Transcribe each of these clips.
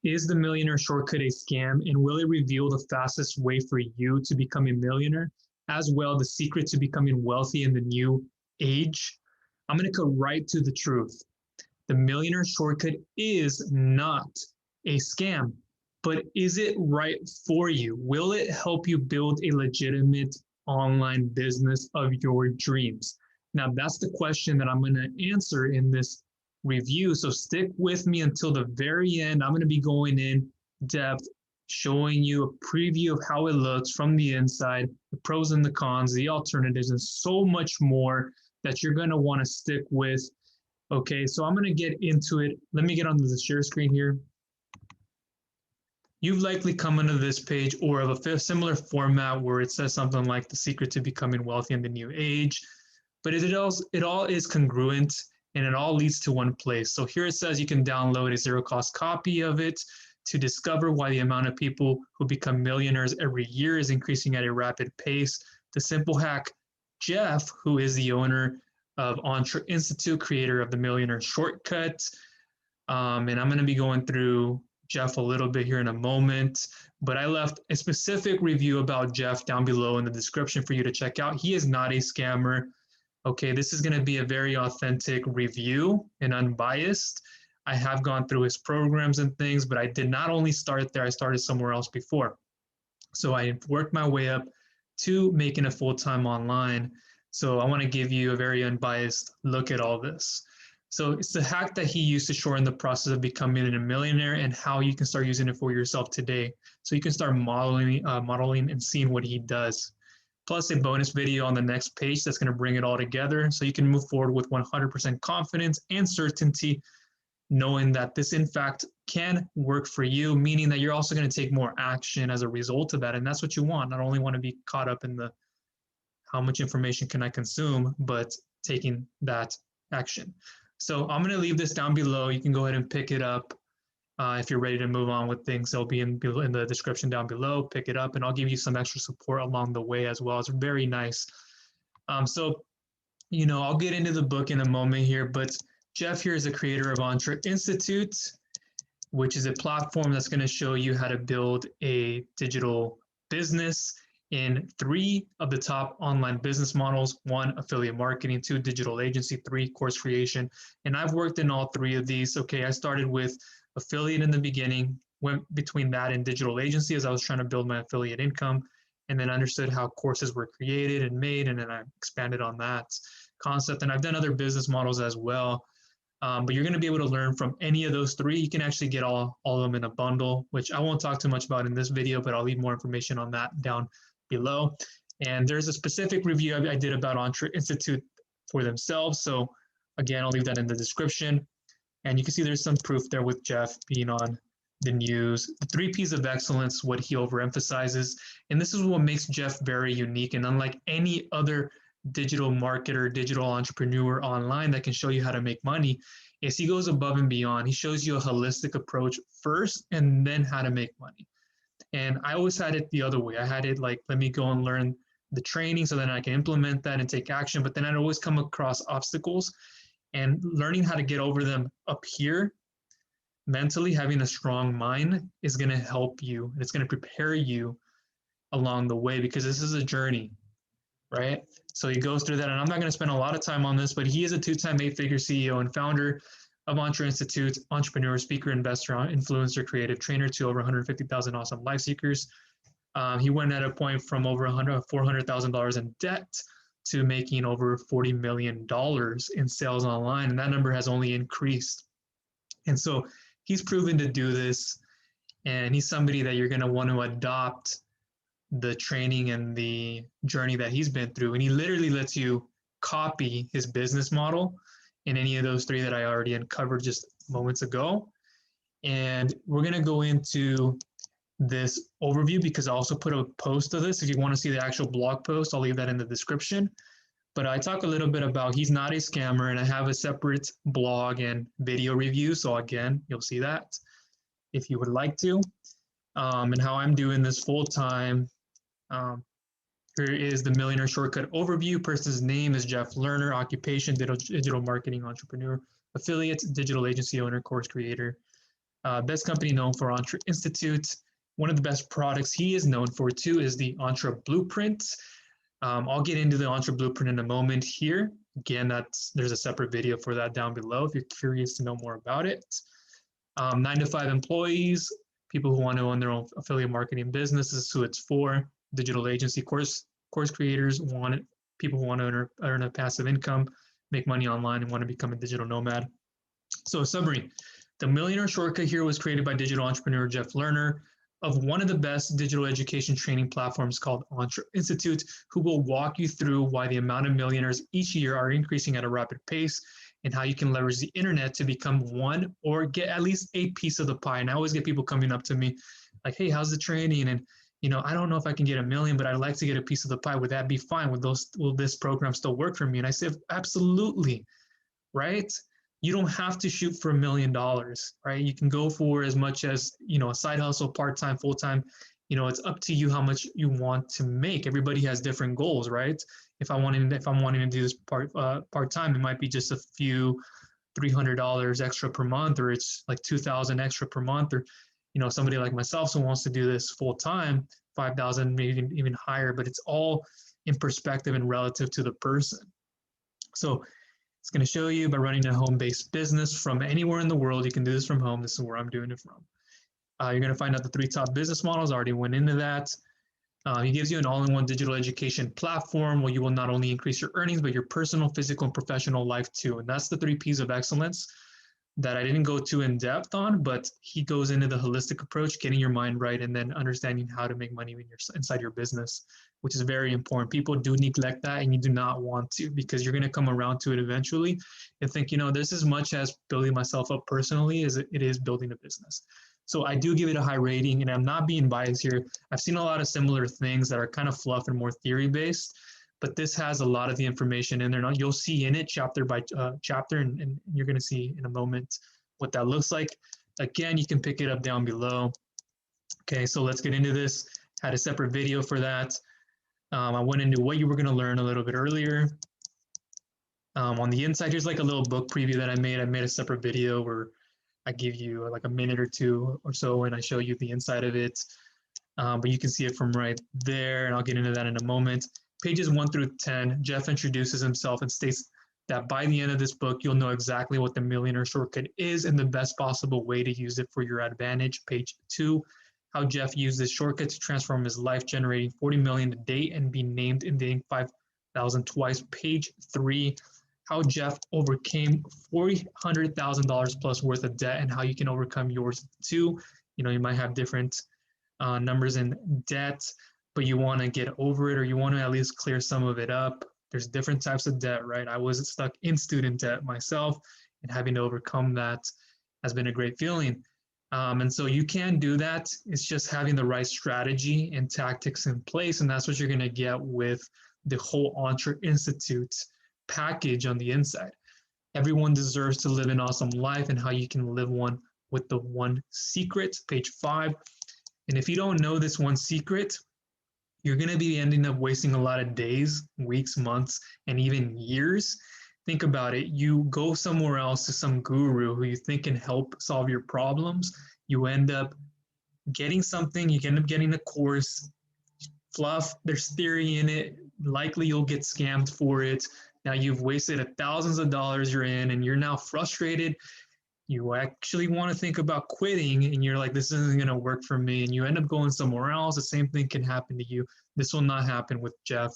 Is the Millionaire Shortcut a scam, and will it reveal the fastest way for you to become a millionaire, as well the secret to becoming wealthy in the new age? I'm going to go right to the truth. The Millionaire Shortcut is not a scam, but is it right for you? Will it help you build a legitimate online business of your dreams? Now, that's the question that I'm going to answer in this review. So stick with me until the very end. I'm going to be going in depth, showing you a preview of how it looks from the inside, the pros and the cons, the alternatives, and so much more that you're going to want to stick with. Okay, so I'm going to get into it. Let me get onto the share screen here. You've likely come into this page or of a similar format where it says something like the secret to becoming wealthy in the new age, but it all is congruent and it all leads to one place. So here it says you can download a zero-cost copy of it to discover why the amount of people who become millionaires every year is increasing at a rapid pace. The simple hack, Jeff, who is the owner of Entre Institute, creator of the Millionaire Shortcut, and I'm going to be going through Jeff a little bit here in a moment, but I left a specific review about Jeff down below in the description for you to check out. He is not a scammer. Okay, this is going to be a very authentic review and unbiased. I have gone through his programs and things, but I did not only start there, I started somewhere else before. So I worked my way up to making a full-time online. So I want to give you a very unbiased look at all this. So it's the hack that he used to shorten the process of becoming a millionaire and how you can start using it for yourself today. So you can start modeling and seeing what he does. Plus a bonus video on the next page that's going to bring it all together so you can move forward with 100% confidence and certainty, knowing that this in fact can work for you, meaning that you're also going to take more action as a result of that. And that's what you want. Not only want to be caught up in the how much information can I consume, but taking that action. So I'm going to leave this down below. You can go ahead and pick it up. If you're ready to move on with things, they'll be in the description down below. Pick it up, and I'll give you some extra support along the way as well. It's very nice. So, I'll get into the book in a moment here, but Jeff here is the creator of Entre Institute, which is a platform that's going to show you how to build a digital business in 3 of the top online business models: 1, affiliate marketing; 2, digital agency; 3, course creation. And I've worked in all 3 of these. Okay, I started with affiliate in the beginning, went between that and digital agency as I was trying to build my affiliate income, and then understood how courses were created and made, and then I expanded on that concept. And I've done other business models as well. But you're going to be able to learn from any of those 3. You can actually get all of them in a bundle, which I won't talk too much about in this video, but I'll leave more information on that down below. And there's a specific review I did about Entre Institute for themselves. So again, I'll leave that in the description. And you can see there's some proof there with Jeff being on the news. The 3 P's of excellence, what he overemphasizes. And this is what makes Jeff very unique and unlike any other digital marketer, digital entrepreneur online that can show you how to make money, is he goes above and beyond. He shows you a holistic approach first and then how to make money. And I always had it the other way. I had it like, let me go and learn the training so then I can implement that and take action. But then I'd always come across obstacles, and learning how to get over them up here, mentally having a strong mind, is going to help you. It's going to prepare you along the way, because this is a journey, right? So he goes through that, and I'm not going to spend a lot of time on this, but he is a 2-time 8-figure CEO and founder of Entre Institute, entrepreneur, speaker, investor, influencer, creative trainer to over 150,000 awesome life seekers. He went at a point from over $400,000 in debt to making over $40 million in sales online. And that number has only increased. And so he's proven to do this. And he's somebody that you're going to want to adopt the training and the journey that he's been through. And he literally lets you copy his business model in any of those 3 that I already uncovered just moments ago. And we're going to go into this overview because I also put a post of this. If you want to see the actual blog post, I'll leave that in the description. But I talk a little bit about he's not a scammer, and I have a separate blog and video review. So again, you'll see that if you would like to, and how I'm doing this full time. Here is the Millionaire Shortcut overview. Person's name is Jeff Lerner. Occupation, digital marketing entrepreneur. Affiliate, digital agency owner, course creator. Best company known for Entre Institute. One of the best products he is known for too is the Entre Blueprint. I'll get into the Entre Blueprint in a moment here. Again, there's a separate video for that down below if you're curious to know more about it. 9 to 5 employees, people who want to own their own affiliate marketing business, this is who it's for. Digital agency course creators, people who want to earn a passive income, make money online, and want to become a digital nomad. So, summary. The Millionaire Shortcut here was created by digital entrepreneur Jeff Lerner of one of the best digital education training platforms called Entre Institute, who will walk you through why the amount of millionaires each year are increasing at a rapid pace and how you can leverage the internet to become one or get at least a piece of the pie. And I always get people coming up to me like, hey, how's the training? And, I don't know if I can get 1 million, but I'd like to get a piece of the pie. Would that be fine? Will this program still work for me? And I say, absolutely, right? You don't have to shoot for $1 million, right? You can go for as much as, a side hustle, part-time, full-time. It's up to you how much you want to make. Everybody has different goals, right? If I'm wanting to do this part-time, it might be just a few $300 extra per month, or it's like 2,000 extra per month, or, somebody like myself who wants to do this full-time, 5,000, maybe even higher, but it's all in perspective and relative to the person. So it's going to show you by running a home-based business from anywhere in the world. You can do this from home. This is where I'm doing it from. You're going to find out the 3 top business models. I already went into that. He gives you an all-in-one digital education platform where you will not only increase your earnings, but your personal, physical, and professional life too. And that's the 3 Ps of excellence that I didn't go too in depth on, but he goes into the holistic approach, getting your mind right, and then understanding how to make money inside your business, which is very important. People do neglect that, and you do not want to, because you're going to come around to it eventually and think, this as much as building myself up personally as it is building a business. So I do give it a high rating, and I'm not being biased here. I've seen a lot of similar things that are kind of fluff and more theory-based, but this has a lot of the information in there. Now, you'll see in it chapter by chapter, and you're going to see in a moment what that looks like. Again, you can pick it up down below. Okay, so let's get into this. Had a separate video for that. I went into what you were going to learn a little bit earlier. On the inside, here's like a little book preview that I made. I made a separate video where I give you like a minute or 2 or so, and I show you the inside of it. But you can see it from right there, and I'll get into that in a moment. Pages 1 through 10, Jeff introduces himself and states that by the end of this book, you'll know exactly what the Millionaire Shortcut is and the best possible way to use it for your advantage. Page 2, how Jeff used this shortcut to transform his life, generating $40 million to date and be named in the Inc. 5,000 twice. Page 3, how Jeff overcame $400,000 plus worth of debt and how you can overcome yours too. You might have different numbers in debt, but you want to get over it, or you want to at least clear some of it up. There's different types of debt, right? I was stuck in student debt myself, and having to overcome that has been a great feeling. And so you can do that. It's just having the right strategy and tactics in place, and that's what you're going to get with the whole Entre Institute package on the inside. Everyone deserves to live an awesome life, and how you can live one with the one secret, page 5. And if you don't know this one secret, you're going to be ending up wasting a lot of days, weeks, months, and even years. Think about it. You go somewhere else to some guru who you think can help solve your problems. You end up getting something, you end up getting a course, fluff, there's theory in it, likely you'll get scammed for it. Now you've wasted thousands of dollars you're in, and you're now frustrated. You actually want to think about quitting, and you're like, this isn't going to work for me, and you end up going somewhere else. The same thing can happen to you. This will not happen with Jeff.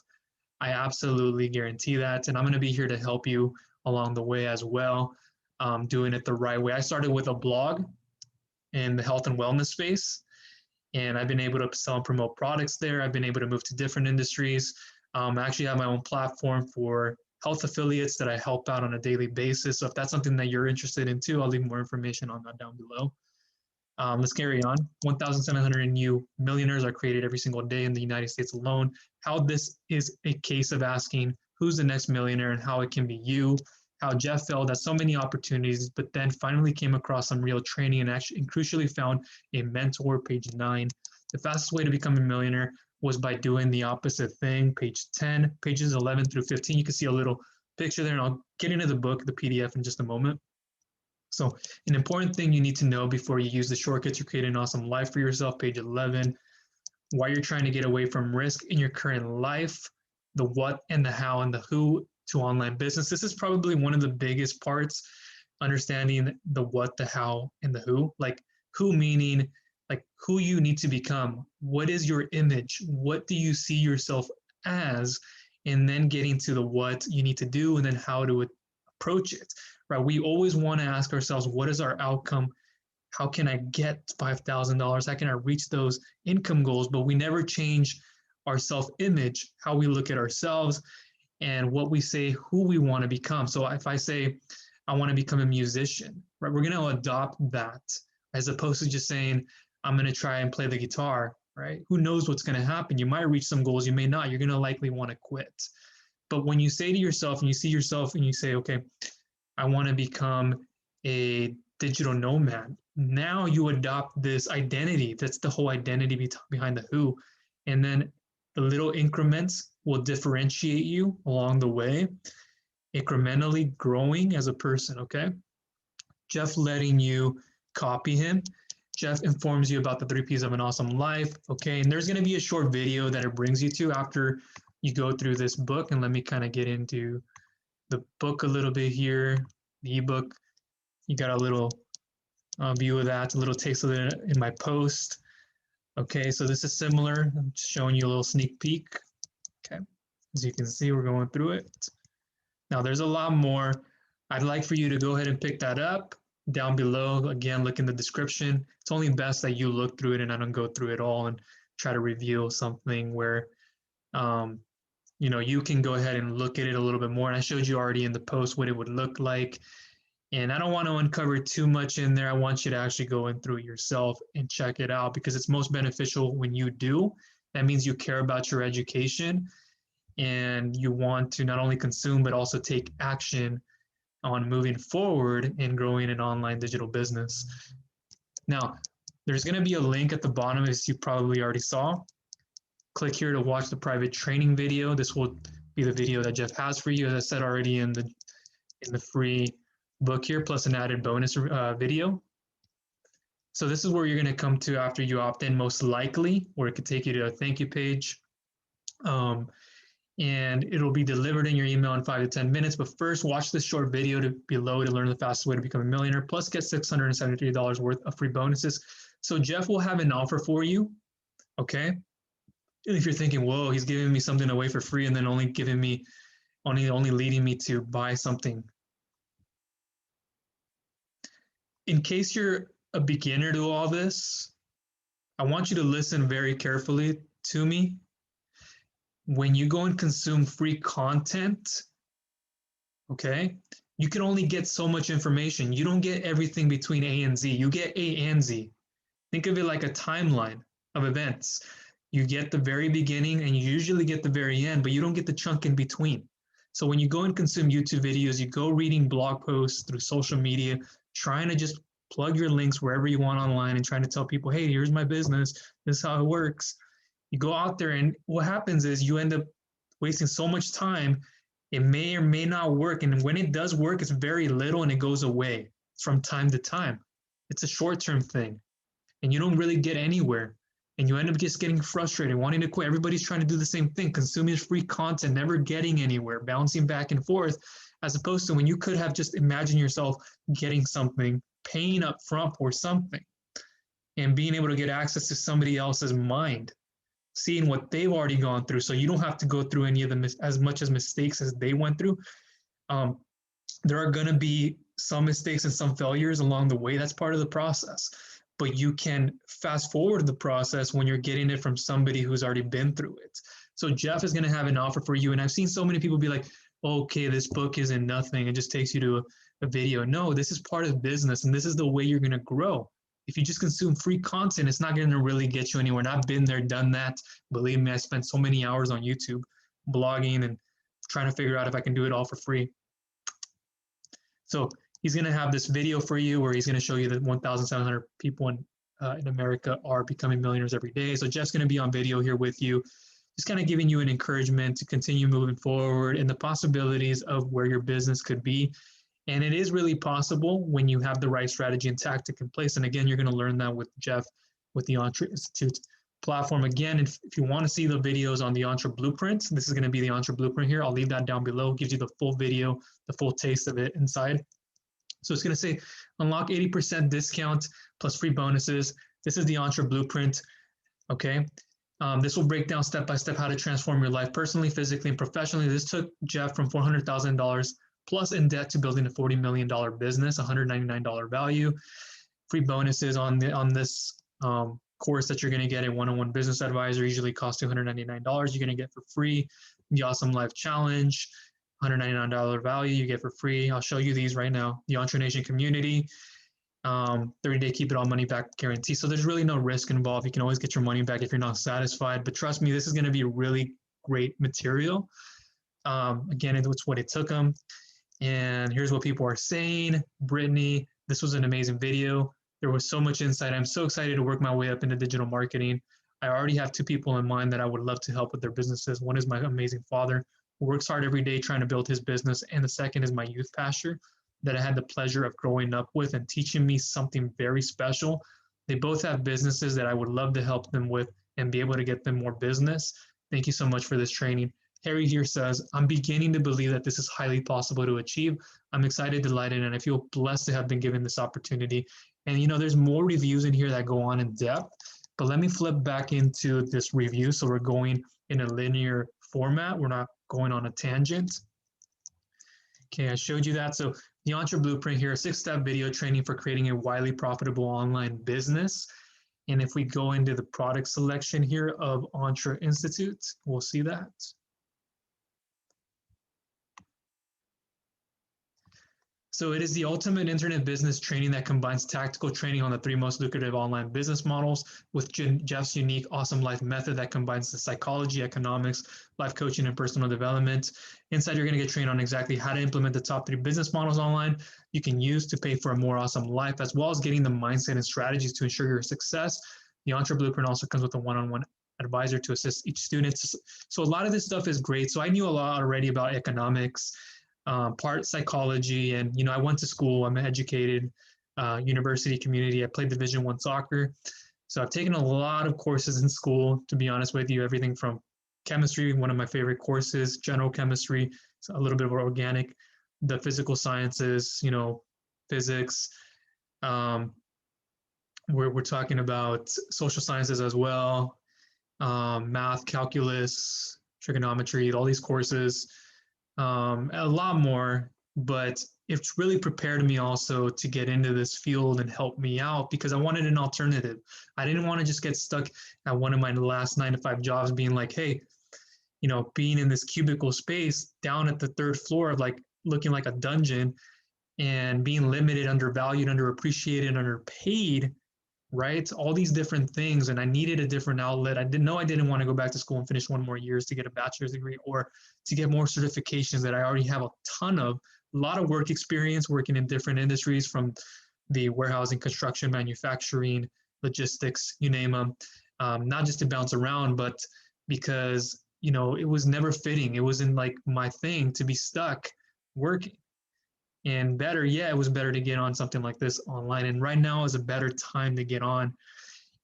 I absolutely guarantee that, and I'm going to be here to help you along the way as well, doing it the right way. I started with a blog in the health and wellness space, and I've been able to sell and promote products there. I've been able to move to different industries. I actually have my own platform for health affiliates that I help out on a daily basis. So if that's something that you're interested in too, I'll leave more information on that down below. Let's carry on. 1,700 new millionaires are created every single day in the United States alone. How this is a case of asking who's the next millionaire and how it can be you. How Jeff failed at so many opportunities, but then finally came across some real training and crucially found a mentor, page 9. The fastest way to become a millionaire was by doing the opposite thing, page 10, pages 11 through 15. You can see a little picture there, and I'll get into the book, the PDF, in just a moment. So an important thing you need to know before you use the shortcuts to create an awesome life for yourself, page 11, why you're trying to get away from risk in your current life, the what and the how and the who to online business. This is probably one of the biggest parts, understanding the what, the how, and the who. Like who meaning like who you need to become. What is your image? What do you see yourself as? And then getting to the what you need to do and then how to approach it, right? We always want to ask ourselves, what is our outcome? How can I get $5,000? How can I reach those income goals? But we never change our self-image, how we look at ourselves and what we say, who we want to become. So if I say, I want to become a musician, right? We're going to adopt that as opposed to just saying, I'm going to try and play the guitar, right? Who knows what's going to happen? You might reach some goals, you may not. You're going to likely want to quit. But when you say to yourself and you see yourself and you say, okay, I want to become a digital nomad. Now you adopt this identity. That's the whole identity behind the who. And then the little increments will differentiate you along the way, incrementally growing as a person, okay? Jeff letting you copy him. Jeff informs you about the 3 P's of an awesome life, okay? And there's gonna be a short video that it brings you to after you go through this book. And let me kind of get into the book a little bit here, the ebook. You got a little view of that, a little taste of it in my post. Okay, so this is similar. I'm just showing you a little sneak peek. Okay, as you can see, we're going through it. Now there's a lot more. I'd like for you to go ahead and pick that up down below. Again, look in the description. It's only best that you look through it and I don't go through it all and try to reveal something where you know, you can go ahead and look at it a little bit more. And I showed you already in the post what it would look like. And I don't want to uncover too much in there. I want you to actually go in through it yourself and check it out because it's most beneficial when you do. That means you care about your education and you want to not only consume, but also take action on moving forward and growing an online digital business. Now, there's going to be a link at the bottom, as you probably already saw. Click here to watch the private training video. This will be the video that Jeff has for you, as I said already in the free book here, plus an added bonus video. So this is where you're going to come to after you opt in, most likely, or it could take you to a thank you page. And it'll be delivered in your email in 5 to 10 minutes. But first, watch this short video below to learn the fastest way to become a millionaire, plus get $673 worth of free bonuses. So Jeff will have an offer for you, okay? And if you're thinking, whoa, he's giving me something away for free and then only leading me to buy something. In case you're a beginner to all this, I want you to listen very carefully to me. When you go and consume free content, okay, you can only get so much information. You don't get everything between A and Z. You get A and Z. Think of it like a timeline of events. You get the very beginning and you usually get the very end, but you don't get the chunk in between. So when you go and consume YouTube videos, you go reading blog posts through social media, trying to just plug your links wherever you want online and trying to tell people, hey, here's my business. This is how it works. You go out there and what happens is you end up wasting so much time. It may or may not work. And when it does work, it's very little and it goes away from time to time. It's a short-term thing and you don't really get anywhere. And you end up just getting frustrated, wanting to quit. Everybody's trying to do the same thing, consuming free content, never getting anywhere, bouncing back and forth, as opposed to when you could have just imagined yourself getting something, paying up front for something, and being able to get access to somebody else's mind, seeing what they've already gone through. So you don't have to go through any of them as much as mistakes as they went through. There are going to be some mistakes and some failures along the way. That's part of the process. But you can fast forward the process when you're getting it from somebody who's already been through it. So Jeff is going to have an offer for you. And I've seen so many people be like, okay, this book isn't nothing. It just takes you to a video. No, this is part of business. And this is the way you're going to grow. If you just consume free content, it's not going to really get you anywhere. And I've been there, done that. Believe me, I spent so many hours on YouTube blogging and trying to figure out if I can do it all for free. So he's going to have this video for you where he's going to show you that 1,700 people in America are becoming millionaires every day. So Jeff's going to be on video here with you, just kind of giving you an encouragement to continue moving forward and the possibilities of where your business could be. And it is really possible when you have the right strategy and tactic in place. And again, you're going to learn that with Jeff, with the Entre Institute platform. Again, if you want to see the videos on the Entre Blueprint, this is going to be the Entre Blueprint here. I'll leave that down below. It gives you the full video, the full taste of it inside. So it's going to say unlock 80% discount plus free bonuses. This is the Entre Blueprint. Okay. This will break down step by step how to transform your life personally, physically, and professionally. This took Jeff from $400,000 plus in debt to building a $40 million business, $199 value. Free bonuses on this course that you're going to get. A one-on-one business advisor usually costs $299. You're going to get for free. The Awesome Life Challenge, $199 value you get for free. I'll show you these right now. The Entre Nation community, 30-day keep it all money back guarantee. So there's really no risk involved. You can always get your money back if you're not satisfied. But trust me, this is going to be really great material. Again, it's what it took them. And here's what people are saying. Brittany, this was an amazing video. There was so much insight. I'm so excited to work my way up into digital marketing. I already have 2 people in mind that I would love to help with their businesses. One is my amazing father, who works hard every day trying to build his business. And the second is my youth pastor that I had the pleasure of growing up with and teaching me something very special. They both have businesses that I would love to help them with and be able to get them more business. Thank you so much for this training. Harry here says, I'm beginning to believe that this is highly possible to achieve. I'm excited, delighted, and I feel blessed to have been given this opportunity. And there's more reviews in here that go on in depth, but let me flip back into this review. So we're going in a linear format. We're not going on a tangent. Okay, I showed you that. So the Entre Blueprint here, a 6-step video training for creating a widely profitable online business. And if we go into the product selection here of Entre Institute, we'll see that. So it is the ultimate internet business training that combines tactical training on the 3 most lucrative online business models with Jeff's unique Awesome Life method that combines the psychology, economics, life coaching, and personal development. Inside, you're going to get trained on exactly how to implement the top 3 business models online you can use to pay for a more awesome life, as well as getting the mindset and strategies to ensure your success. The Entre Blueprint also comes with a one-on-one advisor to assist each student. So a lot of this stuff is great. So I knew a lot already about economics, part psychology, and I went to school. I'm educated, university community. I played Division I soccer, so I've taken a lot of courses in school. To be honest with you, everything from chemistry, one of my favorite courses, general chemistry, so a little bit of organic, the physical sciences, physics. We're talking about social sciences as well, math, calculus, trigonometry, all these courses. A lot more, but it's really prepared me also to get into this field and help me out because I wanted an alternative. I didn't want to just get stuck at one of my last 9-to-5 jobs being like, hey, being in this cubicle space down at the 3rd floor of looking like a dungeon and being limited, undervalued, underappreciated, underpaid, right? All these different things. And I needed a different outlet. I didn't want to go back to school and finish 1 more years to get a bachelor's degree or to get more certifications that I already have a ton of. A lot of work experience working in different industries, from the warehousing, construction, manufacturing, logistics, you name them. Not just to bounce around, but because, it was never fitting. It wasn't my thing to be stuck working. And better yet, it was better to get on something like this online. And right now is a better time to get on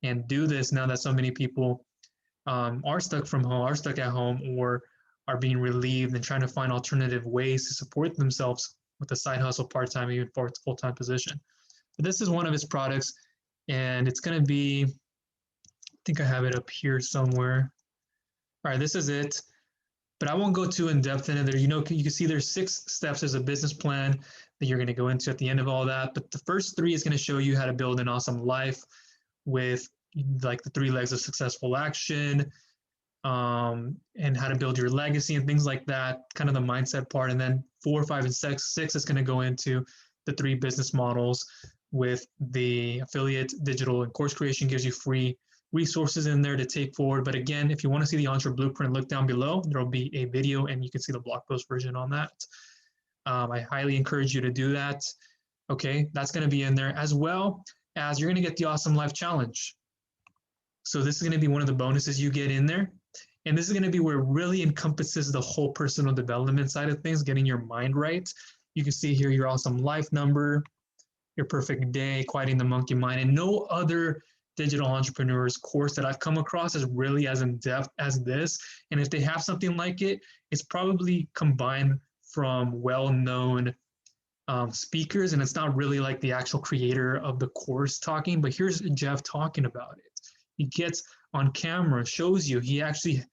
and do this now that so many people are stuck at home, or are being relieved and trying to find alternative ways to support themselves with a side hustle, part-time, even for its full-time position. But this is one of his products, and it's going to be, I think I have it up here somewhere. All right, this is it. But I won't go too in depth into there. You can see there's 6 steps. There's a business plan that you're going to go into at the end of all that. But the first 3 is going to show you how to build an awesome life with the 3 legs of successful action, and how to build your legacy and things like that, kind of the mindset part. And then 4, 5, and 6 is going to go into the 3 business models with the affiliate, digital, and course creation gives you free resources in there to take forward. But again, if you want to see the Entre Blueprint, look down below. There will be a video and you can see the blog post version on that. I highly encourage you to do that. Okay, that's going to be in there, as well as you're going to get the Awesome Life Challenge. So this is going to be one of the bonuses you get in there. And this is going to be where it really encompasses the whole personal development side of things, getting your mind right. You can see here your awesome life number, your perfect day, quieting the monkey mind, and no other digital entrepreneurs course that I've come across is really as in depth as this. And if they have something like it, it's probably combined from well-known speakers, and it's not really like the actual creator of the course talking, but here's Jeff talking about it. He gets on camera, shows you, he actually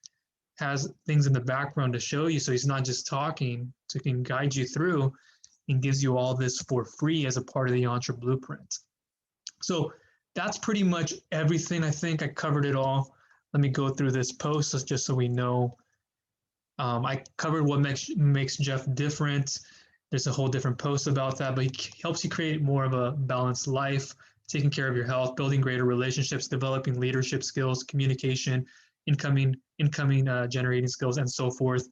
has things in the background to show you, so he's not just talking, so he can guide you through and gives you all this for free as a part of the Entre Blueprint. So that's pretty much everything. I think I covered it all. Let me go through this post just so we know. I covered what makes Jeff different. There's a whole different post about that, but he helps you create more of a balanced life, taking care of your health, building greater relationships, developing leadership skills, communication, incoming generating skills, and so forth.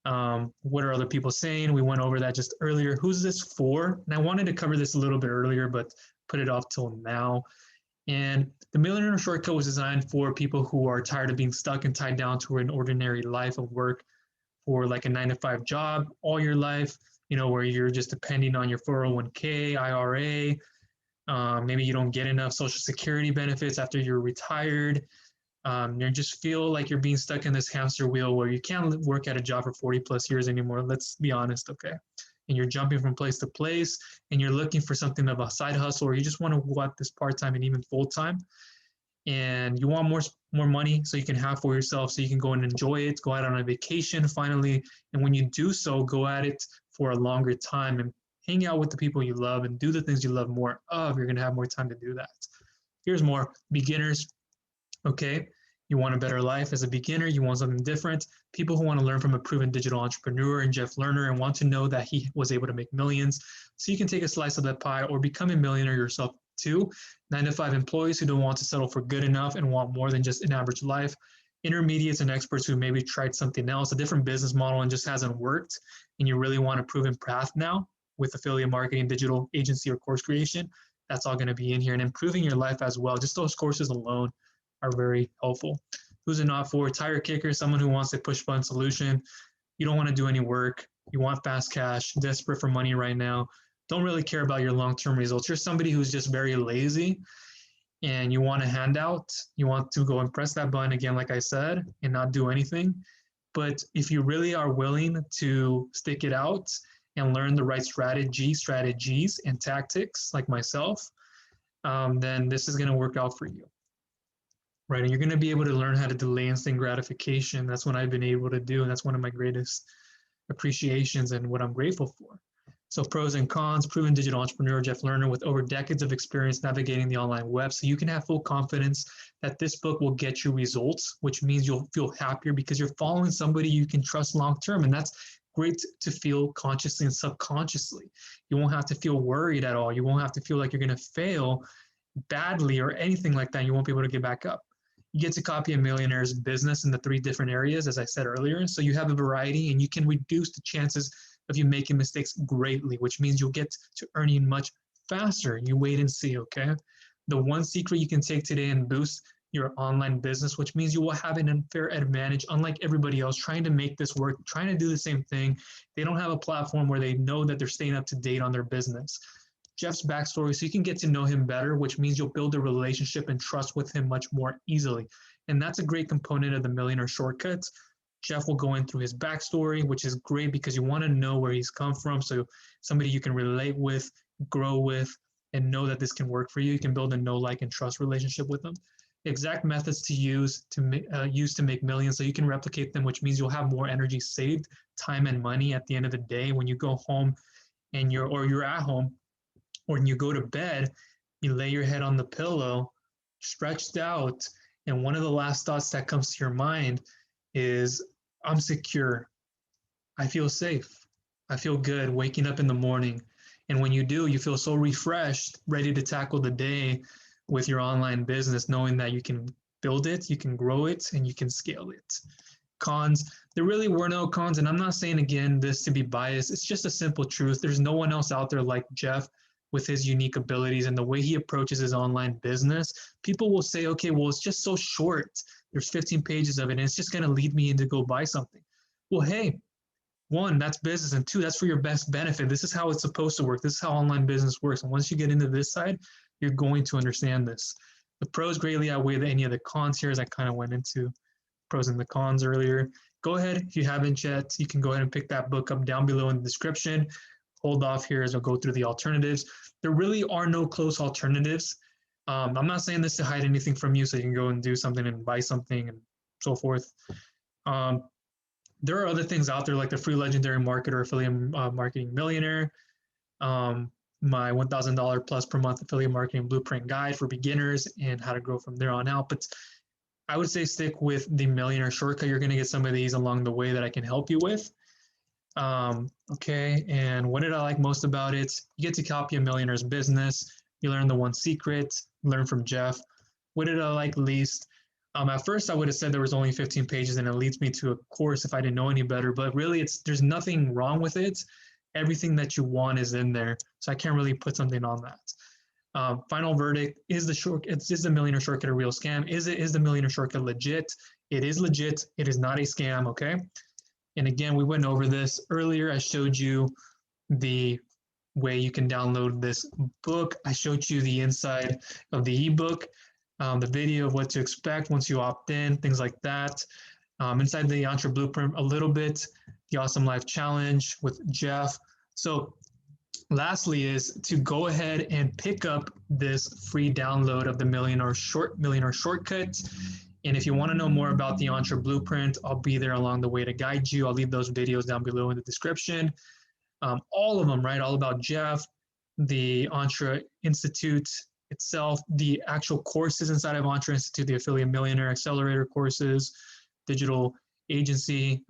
What are other people saying? We went over that just earlier. Who's this for? And I wanted to cover this a little bit earlier, but put it off till now. And the Millionaire Shortcut was designed for people who are tired of being stuck and tied down to an ordinary life of work for like a 9-to-5 job all your life, where you're just depending on your 401k, IRA. Maybe you don't get enough Social Security benefits after you're retired. You just feel like you're being stuck in this hamster wheel where you can't work at a job for 40 plus years anymore. Let's be honest, okay? And you're jumping from place to place and you're looking for something of a side hustle, or you just want to want this part-time and even full-time. And you want more money so you can have for yourself, so you can go and enjoy it, go out on a vacation finally. And when you do so, go at it for a longer time and hang out with the people you love and do the things you love more of. You're going to have more time to do that. Here's more. Beginners. Okay, you want a better life as a beginner, you want something different. People who want to learn from a proven digital entrepreneur and Jeff Lerner and want to know that he was able to make millions, so you can take a slice of that pie or become a millionaire yourself too. 9-to-5 employees who don't want to settle for good enough and want more than just an average life. Intermediates and experts who maybe tried something else, a different business model, and just hasn't worked, and you really want a proven path now with affiliate marketing, digital agency, or course creation. That's all going to be in here, and improving your life as well. Just those courses alone are very helpful. Who's it not for? Tire kicker, someone who wants a push button solution. You don't want to do any work. You want fast cash, desperate for money right now. Don't really care about your long-term results. You're somebody who's just very lazy and you want a handout. You want to go and press that button again, like I said, and not do anything. But if you really are willing to stick it out and learn the right strategies and tactics like myself, then this is going to work out for you. Right, and you're going to be able to learn how to delay instant gratification. That's what I've been able to do, and that's one of my greatest appreciations and what I'm grateful for. So pros and cons, proven digital entrepreneur Jeff Lerner with over decades of experience navigating the online web. So you can have full confidence that this book will get you results, which means you'll feel happier because you're following somebody you can trust long-term, and that's great to feel consciously and subconsciously. You won't have to feel worried at all. You won't have to feel like you're going to fail badly or anything like that. You won't be able to get back up. You get to copy a millionaire's business in the 3 different areas, as I said earlier. So you have a variety and you can reduce the chances of you making mistakes greatly, which means you'll get to earning much faster. You wait and see, okay? The one secret you can take today and boost your online business, which means you will have an unfair advantage, unlike everybody else trying to make this work, trying to do the same thing. They don't have a platform where they know that they're staying up to date on their business. Jeff's backstory, so you can get to know him better, which means you'll build a relationship and trust with him much more easily. And that's a great component of the Millionaire Shortcut. Jeff will go in through his backstory, which is great because you want to know where he's come from. So somebody you can relate with, grow with, and know that this can work for you. You can build a know, like, and trust relationship with them. Exact methods to use to make millions so you can replicate them, which means you'll have more energy saved, time and money at the end of the day when you go home and you're at home. Or when you go to bed, you lay your head on the pillow, stretched out, and one of the last thoughts that comes to your mind is, I'm secure. I feel safe. I feel good waking up in the morning. And when you do, you feel so refreshed, ready to tackle the day with your online business, knowing that you can build it, you can grow it, and you can scale it. Cons, there really were no cons. And I'm not saying, again, this to be biased. It's just a simple truth. There's no one else out there like Jeff with his unique abilities and the way he approaches his online business. People will say, okay, well, it's just so short. There's 15 pages of it, and it's just going to lead me in to go buy something. Well, hey, one, that's business, and two, that's for your best benefit. This is how it's supposed to work. This is how online business works. And once you get into this side, you're going to understand this. The pros greatly outweigh any of the cons here, as I kind of went into pros and the cons earlier. Go ahead, if you haven't yet, you can go ahead and pick that book up down below in the description. Hold off here as I'll go through the alternatives. There really are no close alternatives. I'm not saying this to hide anything from you so you can go and do something and buy something and so forth. There are other things out there like the free legendary marketer affiliate marketing millionaire, my $1,000 plus per month affiliate marketing blueprint guide for beginners and how to grow from there on out. But I would say stick with the Millionaire Shortcut. You're going to get some of these along the way that I can help you with. Okay, and what did I like most about it? You get to copy a millionaire's business. You learn the one secret, learn from Jeff. What did I like least? At first, I would have said there was only 15 pages and it leads me to a course if I didn't know any better, but really there's nothing wrong with it. Everything that you want is in there, so I can't really put something on that. Final verdict, is the Millionaire Shortcut a real scam? Is the Millionaire Shortcut legit? It is legit. It is not a scam, okay? And again, we went over this earlier. I showed you the way you can download this book. I showed you the inside of the ebook, the video of what to expect once you opt in, things like that. Inside the Entre Blueprint a little bit, the Awesome Life Challenge with Jeff. So lastly is to go ahead and pick up this free download of the Millionaire Shortcut. And if you want to know more about the Entre Blueprint, I'll be there along the way to guide you. I'll leave those videos down below in the description. All of them, right? All about Jeff, the Entre Institute itself, the actual courses inside of Entre Institute, the Affiliate Millionaire Accelerator courses, digital agency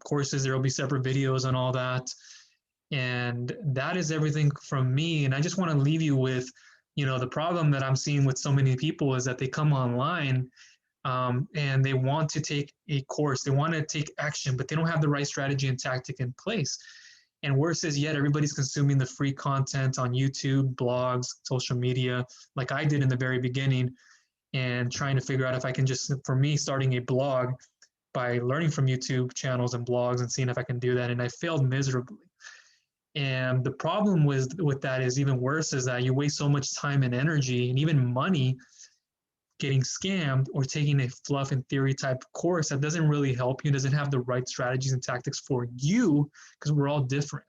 courses. There will be separate videos on all that. And that is everything from me. And I just want to leave you with, the problem that I'm seeing with so many people is that they come online and they want to take a course, they want to take action, but they don't have the right strategy and tactic in place. And worse is yet, everybody's consuming the free content on YouTube, blogs, social media, like I did in the very beginning, and trying to figure out if I can just, for me, starting a blog by learning from YouTube channels and blogs and seeing if I can do that. And I failed miserably. And the problem with that is even worse is that you waste so much time and energy and even money getting scammed or taking a fluff and theory type course that doesn't really help you, doesn't have the right strategies and tactics for you, because we're all different.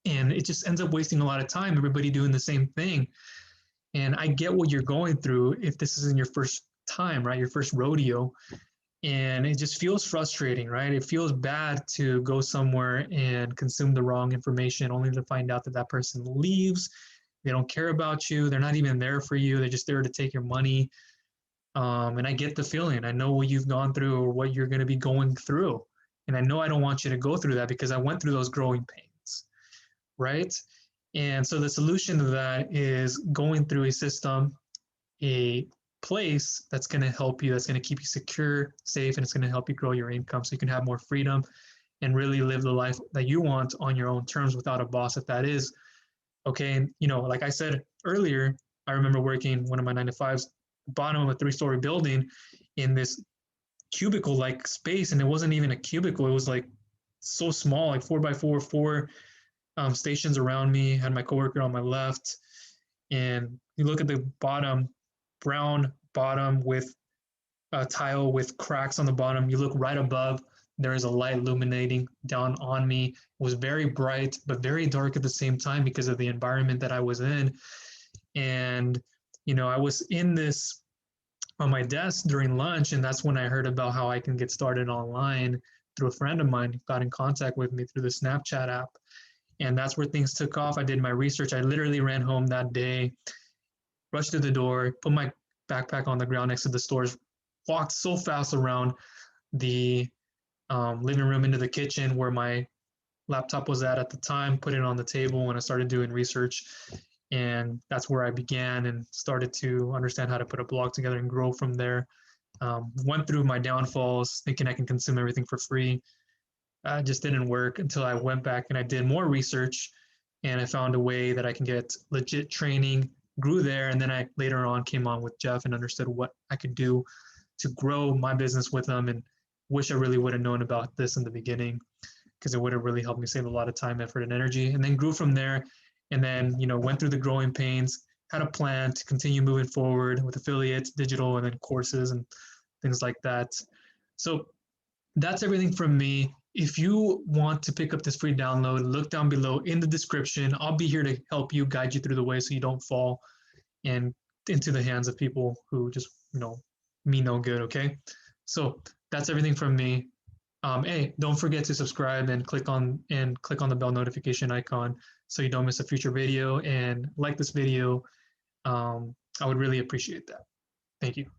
And it just ends up wasting a lot of time, everybody doing the same thing. And I get what you're going through if this isn't your first time, right? Your first rodeo. And it just feels frustrating, right? It feels bad to go somewhere and consume the wrong information only to find out that that person leaves. They don't care about you. They're not even there for you. They're just there to take your money. And I get the feeling. I know what you've gone through or what you're going to be going through. And I know I don't want you to go through that because I went through those growing pains, right? And so the solution to that is going through a system, a place that's going to help you, that's going to keep you secure, safe, and it's going to help you grow your income so you can have more freedom and really live the life that you want on your own terms without a boss, if that is. Okay, and like I said earlier, I remember working one of my 9-to-5s, bottom of a 3-story building in this cubicle-like space, and it wasn't even a cubicle. It was like so small, like 4x4, four stations around me. Had my coworker on my left, and you look at the bottom, brown bottom with a tile with cracks on the bottom. You look right above, there is a light illuminating down on me. It was very bright, but very dark at the same time because of the environment that I was in. And, I was in this on my desk during lunch, and that's when I heard about how I can get started online through a friend of mine who got in contact with me through the Snapchat app. And that's where things took off. I did my research. I literally ran home that day, rushed to the door, put my backpack on the ground next to the stores, walked so fast around the living room into the kitchen where my laptop was at the time, put it on the table when I started doing research. And that's where I began and started to understand how to put a blog together and grow from there. Went through my downfalls thinking I can consume everything for free. Just didn't work until I went back and I did more research and I found a way that I can get legit training, grew there. And then I later on came on with Jeff and understood what I could do to grow my business with him, and wish I really would have known about this in the beginning. because it would have really helped me save a lot of time, effort, and energy. And then grew from there, and then went through the growing pains, had a plan to continue moving forward with affiliates, digital, and then courses and things like that. So that's everything from me. If you want to pick up this free download, look down below in the description. I'll be here to help you, guide you through the way so you don't fall and into the hands of people who just, mean no good, okay? So that's everything from me. Hey, don't forget to subscribe and click on the bell notification icon so you don't miss a future video, and like this video. I would really appreciate that. Thank you.